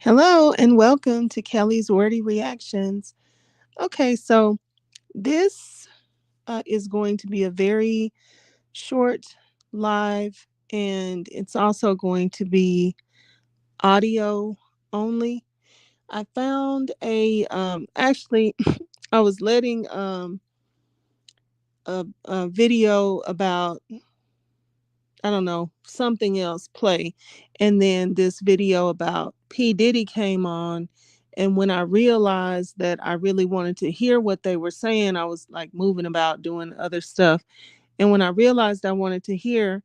Hello and welcome to Kelly's Wordy Reactions. Okay, so this is going to be a very short live, and it's also going to be audio only. I found actually, I was letting a video about, I don't know, something else play. And then this video about P. Diddy came on. And when I realized that I really wanted to hear what they were saying, I was like moving about doing other stuff. And when I realized I wanted to hear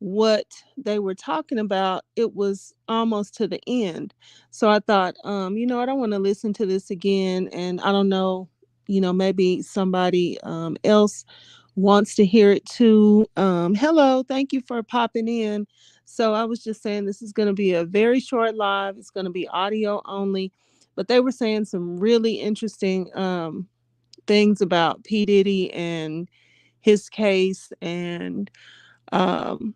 what they were talking about, it was almost to the end. So I thought, I don't want to listen to this again. And I don't know, maybe somebody else wants to hear it too. Hello, thank you for popping in. So I was just saying this is going to be a very short live. It's going to be audio only, but they were saying some really interesting things about P. Diddy and his case, and um,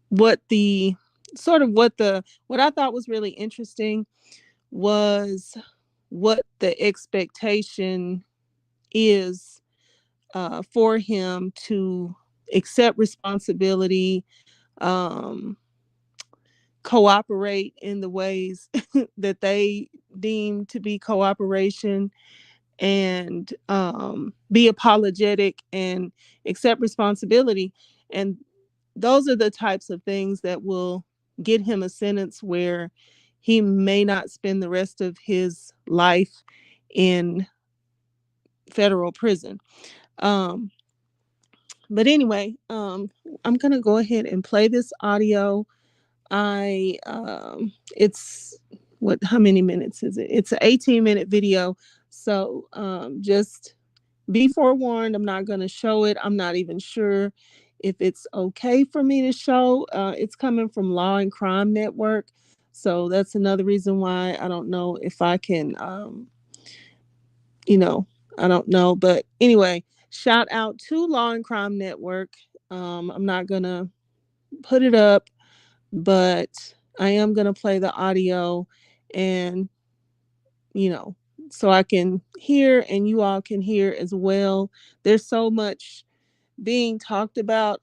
what the what I thought was really interesting was what the expectation is for him to accept responsibility, um, cooperate in the ways that they deem to be cooperation, and be apologetic and accept responsibility. And those are the types of things that will get him a sentence where he may not spend the rest of his life in federal prison. Um, but anyway, I'm gonna go ahead and play this audio. It's what? How many minutes is it? It's an 18-minute video. So just be forewarned. I'm not gonna show it. I'm not even sure if it's okay for me to show. It's coming from Law and Crime Network, so that's another reason why I don't know if I can. You know, I don't know, but anyway, shout out to Law and Crime Network. I'm not gonna put it up, but I am going to play the audio, and, you know, so I can hear and you all can hear as well. There's so much being talked about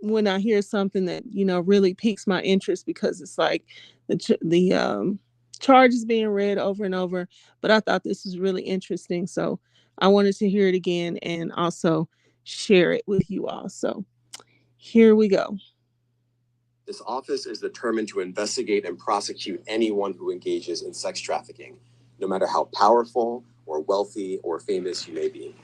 when I hear something that, really piques my interest, because it's like the charges being read over and over. But I thought this was really interesting. So I wanted to hear it again and also share it with you all. So here we go. This office is determined to investigate and prosecute anyone who engages in sex trafficking, no matter how powerful or wealthy or famous you may be.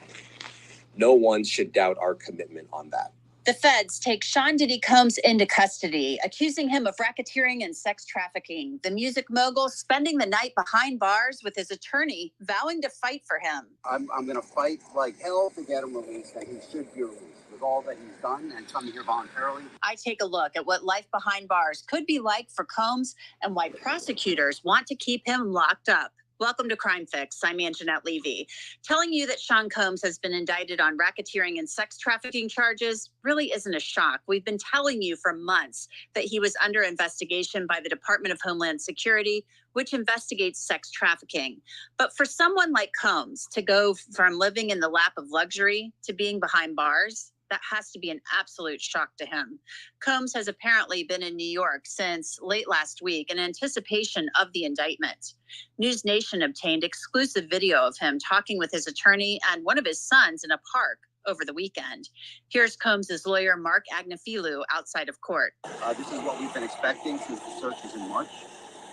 No one should doubt our commitment on that. The feds take Sean Diddy Combs into custody, accusing him of racketeering and sex trafficking. The music mogul spending the night behind bars with his attorney, vowing to fight for him. I'm going to fight like hell to get him released, and he should be released with all that he's done and coming here voluntarily. I take a look at what life behind bars could be like for Combs and why prosecutors want to keep him locked up. Welcome to Crime Fix. I'm Anjanette Levy. Telling you that Sean Combs has been indicted on racketeering and sex trafficking charges really isn't a shock. We've been telling you for months that he was under investigation by the Department of Homeland Security, which investigates sex trafficking. But for someone like Combs to go from living in the lap of luxury to being behind bars, that has to be an absolute shock to him. Combs has apparently been in New York since late last week in anticipation of the indictment. News Nation obtained exclusive video of him talking with his attorney and one of his sons in a park over the weekend. Here's Combs' lawyer, Mark Agnifilo, outside of court. This is what we've been expecting since the search was in March.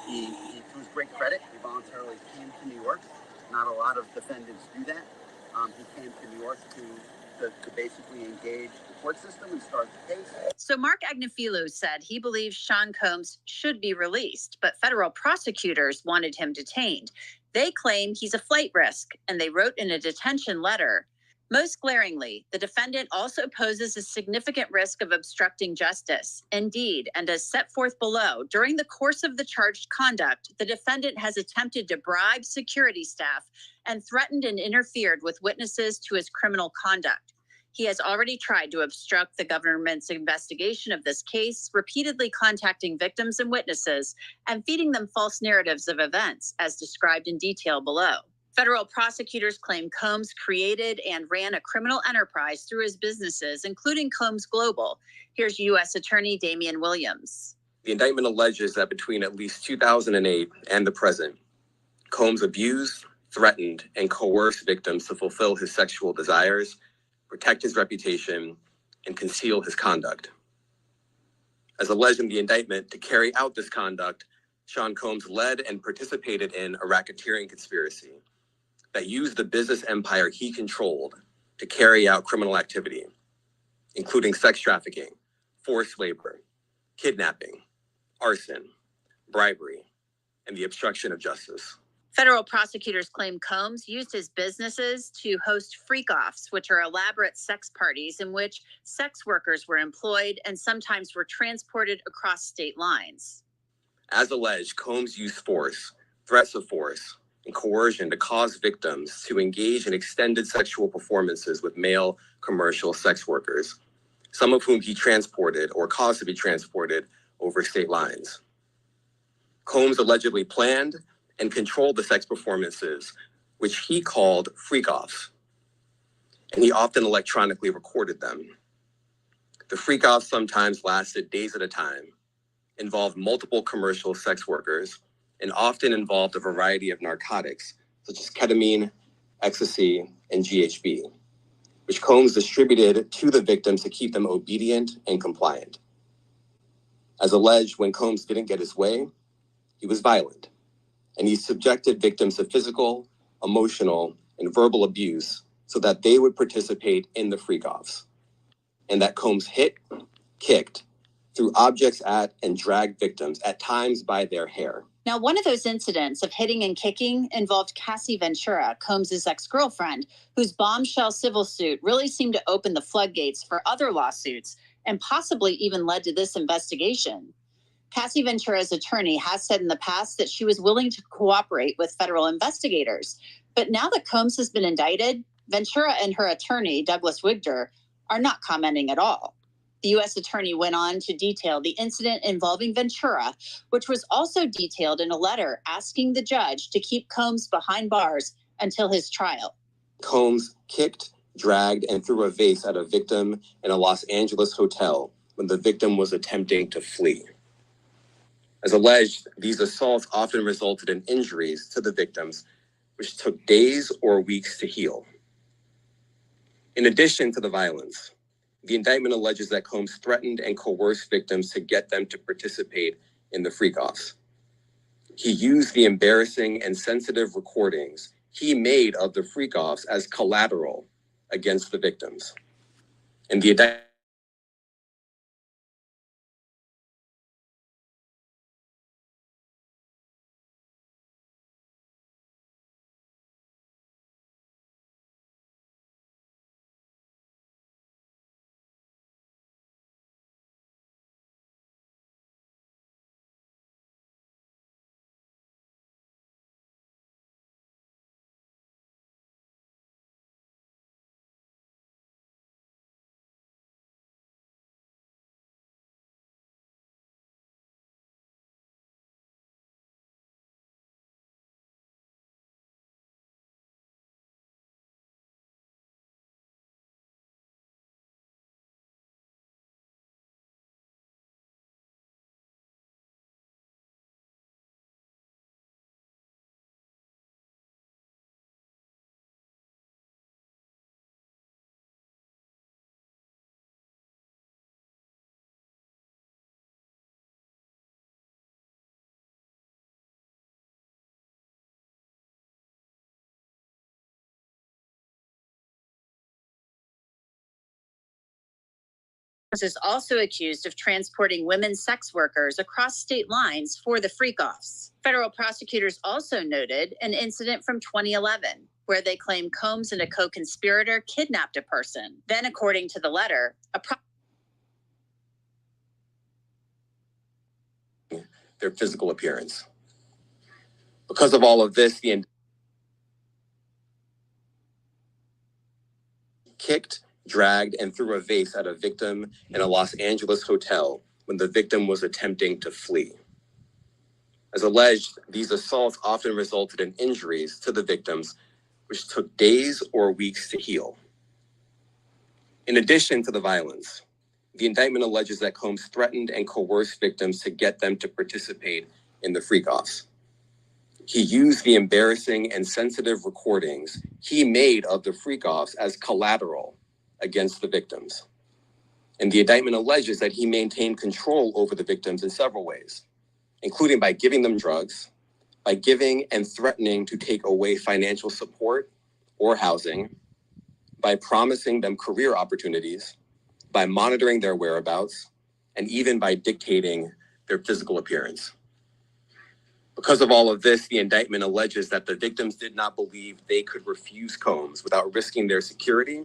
He to his great credit, he voluntarily came to New York. Not a lot of defendants do that. He came to New York to basically engage the court system and start the case. So Mark Agnifilo said he believes Sean Combs should be released, but federal prosecutors wanted him detained. They claim he's a flight risk, and they wrote in a detention letter. Most glaringly, the defendant also poses a significant risk of obstructing justice. Indeed, and as set forth below, during the course of the charged conduct, the defendant has attempted to bribe security staff and threatened and interfered with witnesses to his criminal conduct. He has already tried to obstruct the government's investigation of this case, repeatedly contacting victims and witnesses and feeding them false narratives of events, as described in detail below. Federal prosecutors claim Combs created and ran a criminal enterprise through his businesses, including Combs Global. Here's U.S. Attorney Damian Williams. The indictment alleges that between at least 2008 and the present, Combs abused, threatened, and coerced victims to fulfill his sexual desires, protect his reputation, and conceal his conduct. As alleged in the indictment, to carry out this conduct, Sean Combs led and participated in a racketeering conspiracy that used the business empire he controlled to carry out criminal activity, including sex trafficking, forced labor, kidnapping, arson, bribery, and the obstruction of justice. Federal prosecutors claim Combs used his businesses to host freak-offs, which are elaborate sex parties in which sex workers were employed and sometimes were transported across state lines. As alleged, Combs used force, threats of force, and coercion to cause victims to engage in extended sexual performances with male commercial sex workers, some of whom he transported or caused to be transported over state lines. Combs allegedly planned and controlled the sex performances, which he called freak-offs, and he often electronically recorded them. The freak-offs sometimes lasted days at a time, involved multiple commercial sex workers, and often involved a variety of narcotics, such as ketamine, ecstasy, and GHB, which Combs distributed to the victims to keep them obedient and compliant. As alleged, when Combs didn't get his way, he was violent, and he subjected victims to physical, emotional, and verbal abuse so that they would participate in the freak-offs, and that Combs hit, kicked, threw objects at, and dragged victims, at times by their hair. Now, one of those incidents of hitting and kicking involved Cassie Ventura, Combs' ex-girlfriend, whose bombshell civil suit really seemed to open the floodgates for other lawsuits and possibly even led to this investigation. Cassie Ventura's attorney has said in the past that she was willing to cooperate with federal investigators. But now that Combs has been indicted, Ventura and her attorney, Douglas Wigder, are not commenting at all. The U.S. attorney went on to detail the incident involving Ventura, which was also detailed in a letter asking the judge to keep Combs behind bars until his trial. Combs kicked, dragged, and threw a vase at a victim in a Los Angeles hotel when the victim was attempting to flee. As alleged, these assaults often resulted in injuries to the victims, which took days or weeks to heal. In addition to the violence, the indictment alleges that Combs threatened and coerced victims to get them to participate in the freak-offs. He used the embarrassing and sensitive recordings he made of the freak-offs as collateral against the victims. And the indictment is also accused of transporting women sex workers across state lines for the freak-offs. Federal prosecutors also noted an incident from 2011 where they claim Combs and a co-conspirator kidnapped a person. Then, according to the letter, their physical appearance. Because of all of this, the kicked, dragged, and threw a vase at a victim in a Los Angeles hotel when the victim was attempting to flee. As alleged, these assaults often resulted in injuries to the victims, which took days or weeks to heal. In addition to the violence, the indictment alleges that Combs threatened and coerced victims to get them to participate in the freak-offs. He used the embarrassing and sensitive recordings he made of the freak-offs as collateral against the victims. And the indictment alleges that he maintained control over the victims in several ways, including by giving them drugs, by giving and threatening to take away financial support or housing, by promising them career opportunities, by monitoring their whereabouts, and even by dictating their physical appearance. Because of all of this, the indictment alleges that the victims did not believe they could refuse Combs without risking their security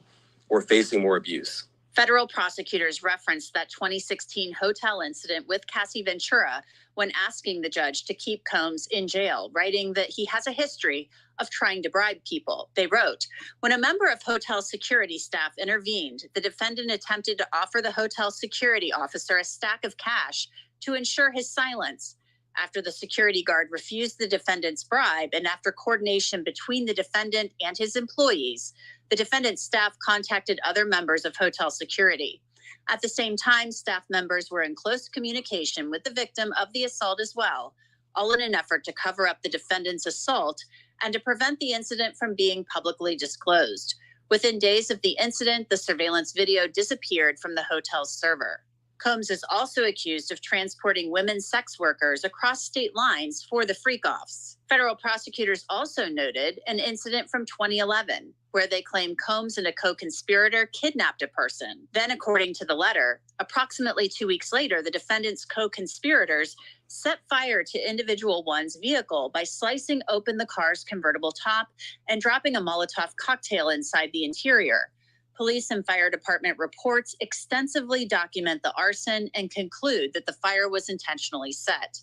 or facing more abuse. Federal prosecutors referenced that 2016 hotel incident with Cassie Ventura when asking the judge to keep Combs in jail, writing that he has a history of trying to bribe people. They wrote, when a member of hotel security staff intervened, the defendant attempted to offer the hotel security officer a stack of cash to ensure his silence. After the security guard refused the defendant's bribe, and after coordination between the defendant and his employees, the defendant's staff contacted other members of hotel security. At the same time, staff members were in close communication with the victim of the assault as well, all in an effort to cover up the defendant's assault and to prevent the incident from being publicly disclosed. Within days of the incident, the surveillance video disappeared from the hotel's server. Combs is also accused of transporting women sex workers across state lines for the freak-offs. Federal prosecutors also noted an incident from 2011, where they claim Combs and a co-conspirator kidnapped a person. Then, according to the letter, approximately 2 weeks later, the defendant's co-conspirators set fire to individual one's vehicle by slicing open the car's convertible top and dropping a Molotov cocktail inside the interior. Police and fire department reports extensively document the arson and conclude that the fire was intentionally set.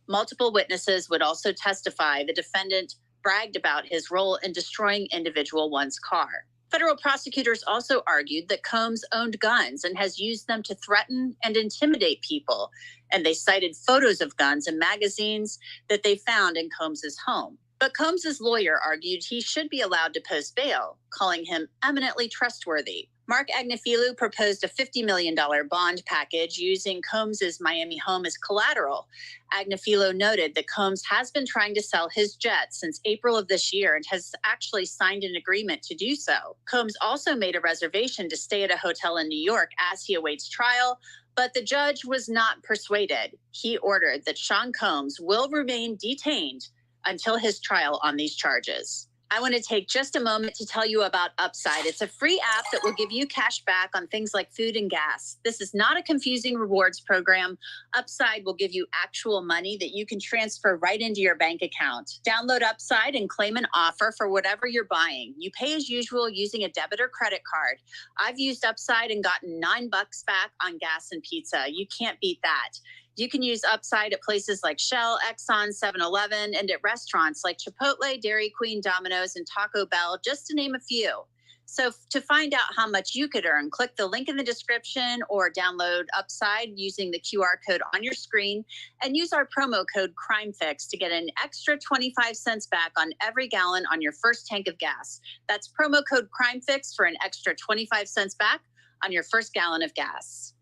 Multiple witnesses would also testify the defendant bragged about his role in destroying individual one's car. Federal prosecutors also argued that Combs owned guns and has used them to threaten and intimidate people, and they cited photos of guns and magazines that they found in Combs's home. But Combs's lawyer argued he should be allowed to post bail, calling him eminently trustworthy. Mark Agnifilo proposed a $50 million bond package using Combs's Miami home as collateral. Agnifilo noted that Combs has been trying to sell his jet since April of this year and has actually signed an agreement to do so. Combs also made a reservation to stay at a hotel in New York as he awaits trial, but the judge was not persuaded. He ordered that Sean Combs will remain detained until his trial on these charges. I want to take just a moment to tell you about Upside. It's a free app that will give you cash back on things like food and gas. This is not a confusing rewards program. Upside will give you actual money that you can transfer right into your bank account. Download Upside and claim an offer for whatever you're buying. You pay as usual using a debit or credit card. I've used Upside and gotten $9 back on gas and pizza. You can't beat that. You can use Upside at places like Shell, Exxon, 7-Eleven, and at restaurants like Chipotle, Dairy Queen, Domino's, and Taco Bell, just to name a few. So to find out how much you could earn, click the link in the description or download Upside using the QR code on your screen and use our promo code CRIMEFIX to get an extra 25 cents back on every gallon on your first tank of gas. That's promo code CRIMEFIX for an extra 25 cents back on your first gallon of gas.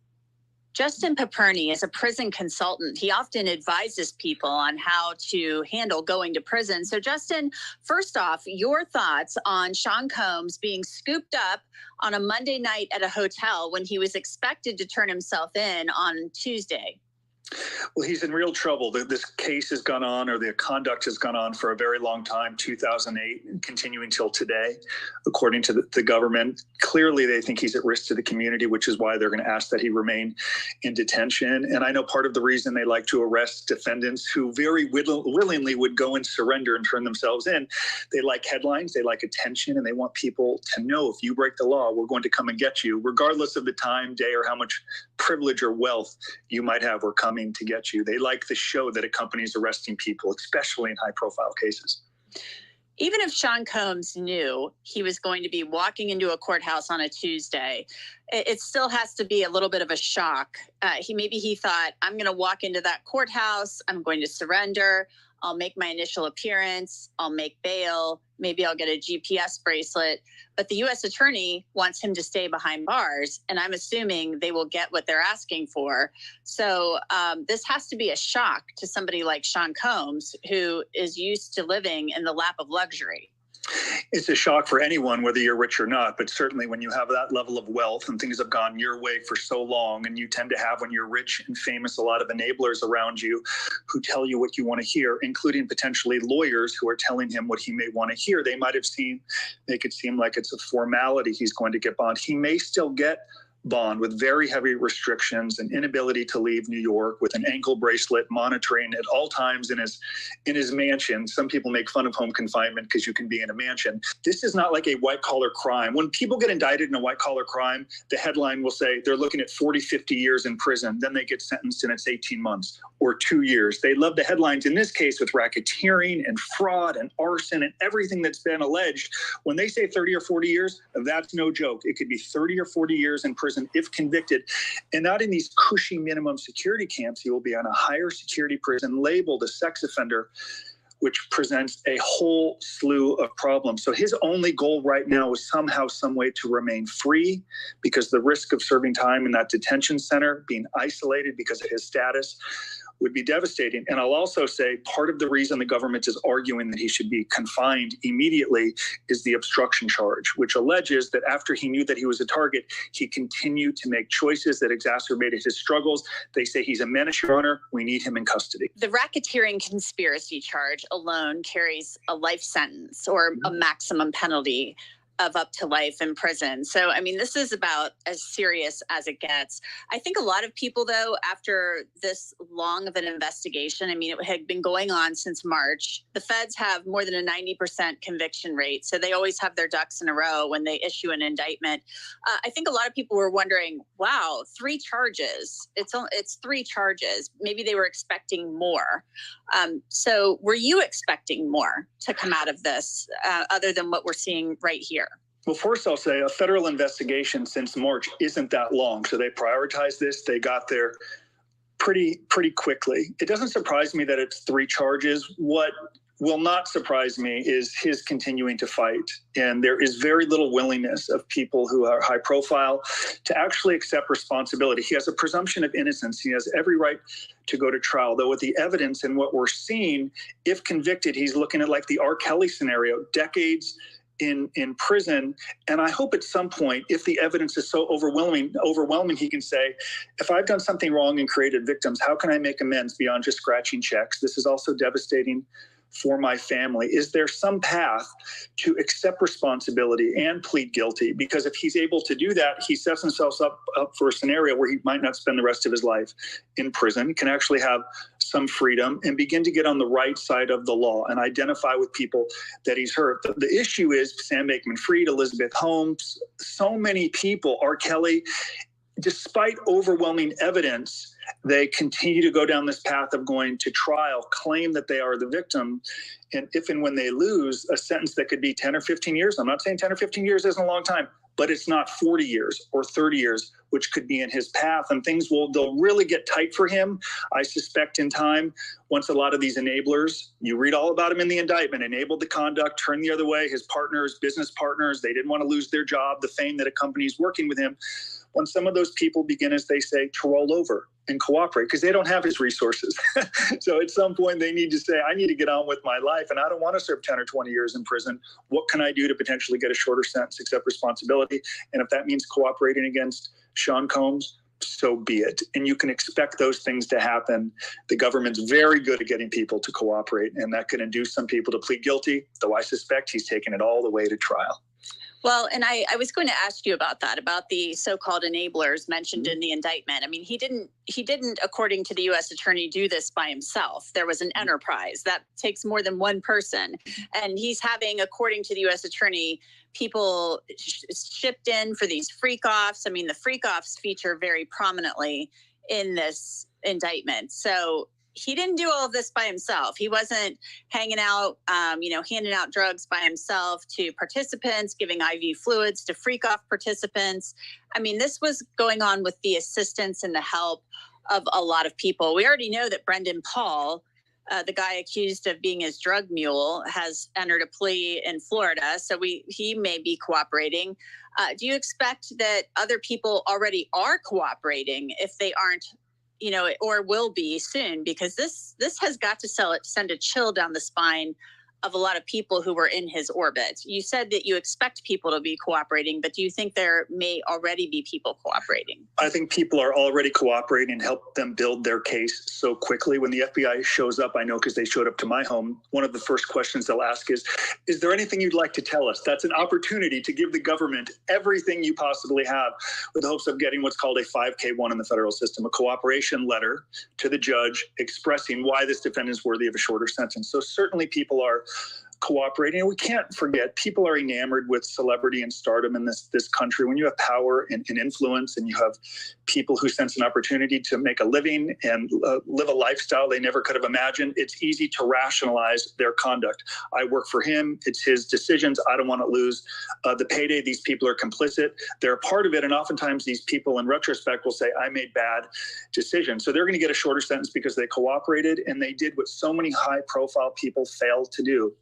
Justin Paperny is a prison consultant. He often advises people on how to handle going to prison. So Justin, first off, your thoughts on Sean Combs being scooped up on a Monday night at a hotel when he was expected to turn himself in on Tuesday? Well, he's in real trouble. This case has gone on, or the conduct has gone on for a very long time, 2008, and continuing till today, according to the government. Clearly, they think he's at risk to the community, which is why they're going to ask that he remain in detention. And I know part of the reason they like to arrest defendants who very willingly would go and surrender and turn themselves in. They like headlines, they like attention, and they want people to know if you break the law, we're going to come and get you, regardless of the time, day, or how much privilege or wealth you might have or coming to get you. They like the show that accompanies arresting people, especially in high-profile cases. Even if Sean Combs knew he was going to be walking into a courthouse on a Tuesday, it still has to be a little bit of a shock. He thought, I'm going to walk into that courthouse. I'm going to surrender. I'll make my initial appearance. I'll make bail. Maybe I'll get a GPS bracelet. But the U.S. attorney wants him to stay behind bars, and I'm assuming they will get what they're asking for. So this has to be a shock to somebody like Sean Combs, who is used to living in the lap of luxury. It's a shock for anyone, whether you're rich or not, but certainly when you have that level of wealth and things have gone your way for so long, and you tend to have, when you're rich and famous, a lot of enablers around you who tell you what you want to hear, including potentially lawyers who are telling him what he may want to hear. They make it seem like it's a formality he's going to get bond. He may still get bond with very heavy restrictions and inability to leave New York, with an ankle bracelet, monitoring at all times in his mansion. Some people make fun of home confinement because you can be in a mansion. This is not like a white collar crime. When people get indicted in a white collar crime, the headline will say they're looking at 40, 50 years in prison. Then they get sentenced and it's 18 months or 2 years. They love the headlines in this case with racketeering and fraud and arson and everything that's been alleged. When they say 30 or 40 years, that's no joke. It could be 30 or 40 years in prison if convicted, and not in these cushy minimum security camps. He will be on a higher security prison labeled a sex offender, which presents a whole slew of problems. So his only goal right now is somehow, some way to remain free, because the risk of serving time in that detention center, being isolated because of his status, would be devastating. And I'll also say part of the reason the government is arguing that he should be confined immediately is the obstruction charge, which alleges that after he knew that he was a target, he continued to make choices that exacerbated his struggles. They say he's a menace, Your Honor. We need him in custody. The racketeering conspiracy charge alone carries a life sentence or a maximum penalty of up to life in prison. So, I mean, this is about as serious as it gets. I think a lot of people, though, after this long of an investigation, I mean, it had been going on since March. The feds have more than a 90% conviction rate. So they always have their ducks in a row when they issue an indictment. I think a lot of people were wondering, wow, 3 charges. It's 3 charges. Maybe they were expecting more. So were you expecting more to come out of this other than what we're seeing right here? Well, first I'll say a federal investigation since March isn't that long. So they prioritized this. They got there pretty quickly. It doesn't surprise me that it's 3 charges. What will not surprise me is his continuing to fight. And there is very little willingness of people who are high profile to actually accept responsibility. He has a presumption of innocence. He has every right to go to trial, though with the evidence and what we're seeing, if convicted, he's looking at like the R. Kelly scenario, decades in prison. And I hope at some point, if the evidence is so overwhelming, he can say, if I've done something wrong and created victims, how can I make amends beyond just scratching checks? This is also devastating for my family. Is there some path to accept responsibility and plead guilty? Because if he's able to do that, he sets himself up for a scenario where he might not spend the rest of his life in prison, can actually have some freedom and begin to get on the right side of the law and identify with people that he's hurt. The issue is Sam Bankman-Fried, Elizabeth Holmes, so many people, R. Kelly, despite overwhelming evidence, they continue to go down this path of going to trial, claim that they are the victim, and if and when they lose, a sentence that could be 10 or 15 years. I'm not saying 10 or 15 years isn't a long time, but it's not 40 years or 30 years, which could be in his path, and they'll really get tight for him, I suspect, in time, once a lot of these enablers, you read all about him in the indictment, enabled the conduct, turned the other way, his partners, business partners, they didn't want to lose their job, the fame that accompanies working with him. When some of those people begin, as they say, to roll over and cooperate, because they don't have his resources. So at some point they need to say, I need to get on with my life, and I don't want to serve 10 or 20 years in prison. What can I do to potentially get a shorter sentence, accept responsibility? And if that means cooperating against Sean Combs, so be it. And you can expect those things to happen. The government's very good at getting people to cooperate, and that can induce some people to plead guilty, though I suspect he's taken it all the way to trial. Well, and I was going to ask you about that, about the so-called enablers mentioned in the indictment. I mean, he didn't, according to the U.S. attorney, do this by himself. There was an enterprise that takes more than one person. And he's having, according to the U.S. attorney, people shipped in for these freak-offs. I mean, the freak-offs feature very prominently in this indictment. So he didn't do all of this by himself. He wasn't hanging out, handing out drugs by himself to participants, giving IV fluids to freak off participants. I mean, this was going on with the assistance and the help of a lot of people. We already know that Brendan Paul, the guy accused of being his drug mule, has entered a plea in Florida, so he may be cooperating. Do you expect that other people already are cooperating if they aren't, or will be soon? Because this has got to send a chill down the spine of a lot of people who were in his orbit. You said that you expect people to be cooperating, but do you think there may already be people cooperating? I think people are already cooperating and help them build their case so quickly. When the FBI shows up, I know because they showed up to my home, one of the first questions they'll ask is there anything you'd like to tell us? That's an opportunity to give the government everything you possibly have with the hopes of getting what's called a 5K1 in the federal system, a cooperation letter to the judge expressing why this defendant is worthy of a shorter sentence. So certainly people are cooperating. And we can't forget, people are enamored with celebrity and stardom in this country. When you have power and influence, and you have people who sense an opportunity to make a living and live a lifestyle they never could have imagined, it's easy to rationalize their conduct. I work for him. It's his decisions. I don't want to lose the payday. These people are complicit. They're a part of it. And oftentimes these people in retrospect will say, I made bad decisions. So they're going to get a shorter sentence because they cooperated, and they did what so many high profile people failed to do: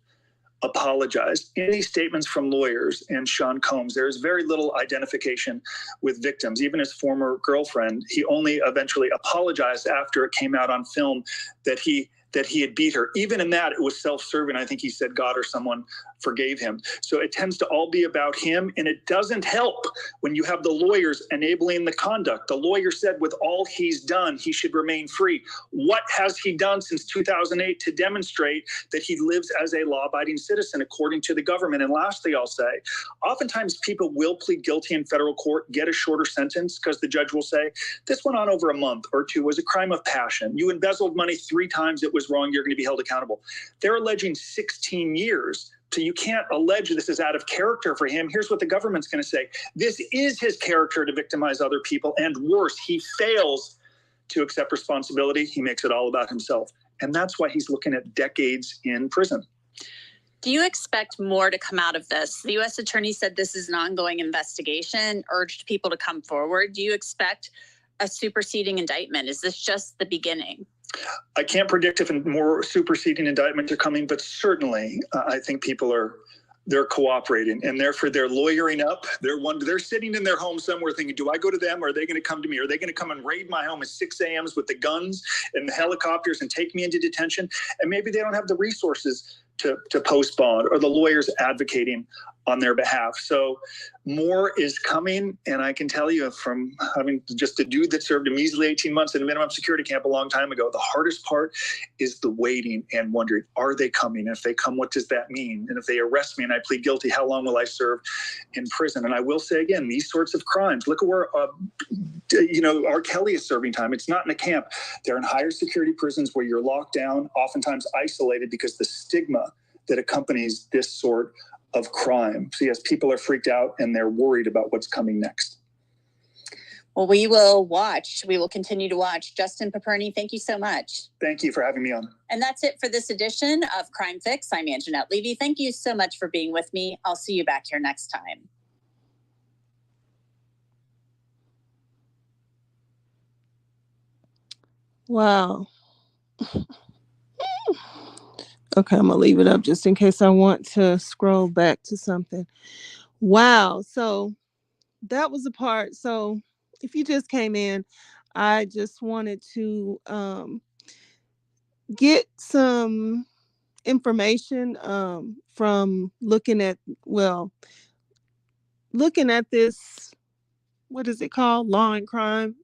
apologize. In these statements from lawyers and Sean Combs, there is very little identification with victims. Even his former girlfriend, he only eventually apologized after it came out on film that he had beat her. Even in that, it was self-serving. I think he said God or someone forgave him. So it tends to all be about him, and it doesn't help when you have the lawyers enabling the conduct. The lawyer said with all he's done, he should remain free. What has he done since 2008 to demonstrate that he lives as a law-abiding citizen according to the government? And lastly, I'll say, oftentimes people will plead guilty in federal court, get a shorter sentence because the judge will say, this went on over a month or two, was a crime of passion. You embezzled money 3 times, it was wrong, you're going to be held accountable. They're alleging 16 years. So you can't allege this is out of character for him. Here's what the government's going to say. This is his character to victimize other people. And worse, he fails to accept responsibility. He makes it all about himself. And that's why he's looking at decades in prison. Do you expect more to come out of this? The U.S. attorney said this is an ongoing investigation, urged people to come forward. Do you expect a superseding indictment? Is this just the beginning? I can't predict if more superseding indictments are coming, but certainly I think people they're cooperating, and therefore they're lawyering up. They're sitting in their home somewhere thinking, do I go to them, or are they going to come to me? Are they going to come and raid my home at 6 a.m. with the guns and the helicopters and take me into detention? And maybe they don't have the resources to post bond, or the lawyers advocating on their behalf. So more is coming. And I can tell you, from having just a dude that served a measly 18 months in a minimum security camp a long time ago, the hardest part is the waiting and wondering, are they coming? And if they come, what does that mean? And if they arrest me and I plead guilty, how long will I serve in prison? And I will say again, these sorts of crimes, look at where, R. Kelly is serving time. It's not in a camp. They're in higher security prisons where you're locked down, oftentimes isolated because the stigma that accompanies this sort of crime. So yes, people are freaked out and they're worried about what's coming next. Well, we will watch. We will continue to watch. Justin Paperny, thank you so much. Thank you for having me on. And that's it for this edition of Crime Fix. I'm Anjanette Levy. Thank you so much for being with me. I'll see you back here next time. Wow. Okay, I'm going to leave it up just in case I want to scroll back to something. Wow. So that was the part. So if you just came in, I just wanted to get some information from looking at this, what is it called? Law and Crime.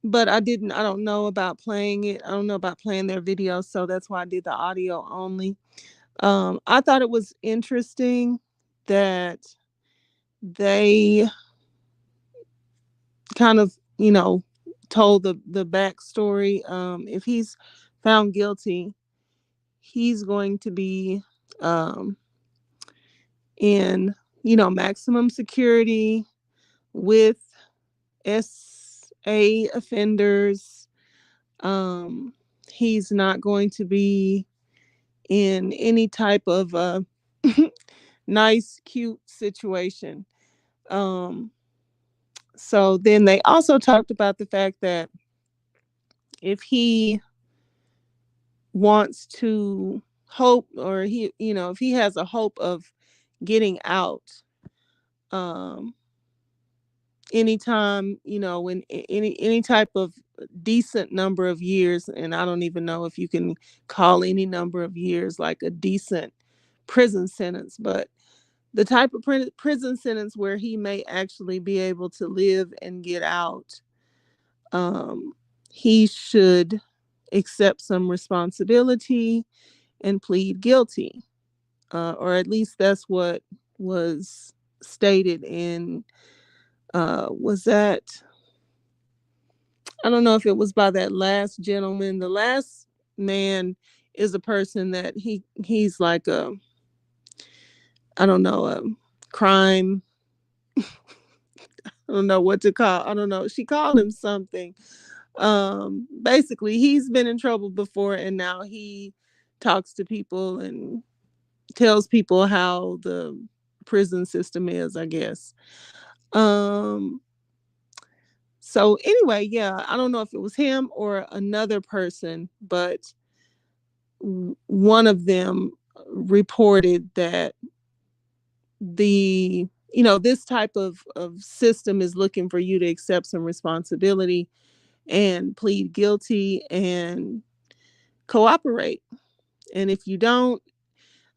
But I don't know about playing it. I don't know about playing their video. So that's why I did the audio only. I thought it was interesting that they kind of, told the backstory. If he's found guilty, he's going to be in, maximum security with SA offenders. He's not going to be in any type of nice, cute situation. Um, so then they also talked about the fact that if he wants to hope, or he, if he has a hope of getting out, um, anytime, when any type of decent number of years, and I don't even know if you can call any number of years like a decent prison sentence, but the type of prison sentence where he may actually be able to live and get out, um, he should accept some responsibility and plead guilty, or at least that's what was stated in, was that, I don't know if it was by that last gentleman. The last man is a person that he's like a, I don't know, a crime, I don't know what to call, I don't know, she called him something. Basically he's been in trouble before, and now he talks to people and tells people how the prison system is, I guess. um so anyway, yeah, I don't know if it was him or another person, but one of them reported that the this type of system is looking for you to accept some responsibility and plead guilty and cooperate. And if you don't,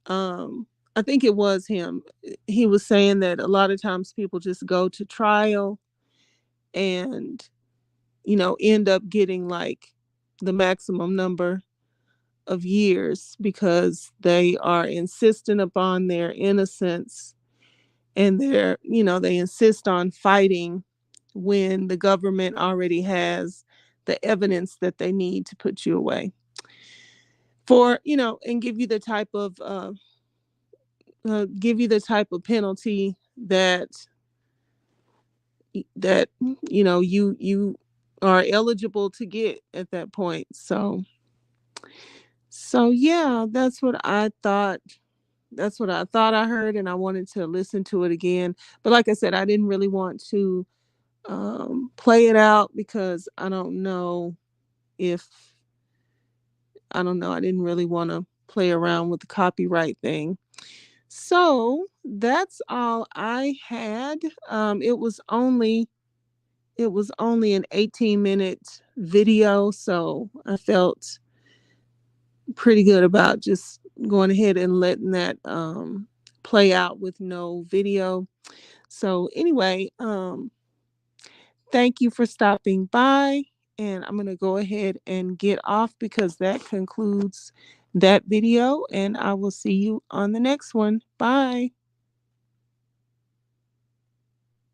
I think it was him, he was saying that a lot of times people just go to trial and end up getting like the maximum number of years because they are insistent upon their innocence, and they insist on fighting when the government already has the evidence that they need to put you away for, and give you the type of penalty that you are eligible to get at that point. So yeah, that's what I thought I heard, and I wanted to listen to it again. But like I said, I didn't really want to play it out because if I don't know, I didn't really want to play around with the copyright thing. So that's all I had. It was only an 18-minute video, so I felt pretty good about just going ahead and letting that play out with no video. So anyway, thank you for stopping by, and I'm going to go ahead and get off because that concludes that video, and I will see you on the next one. Bye.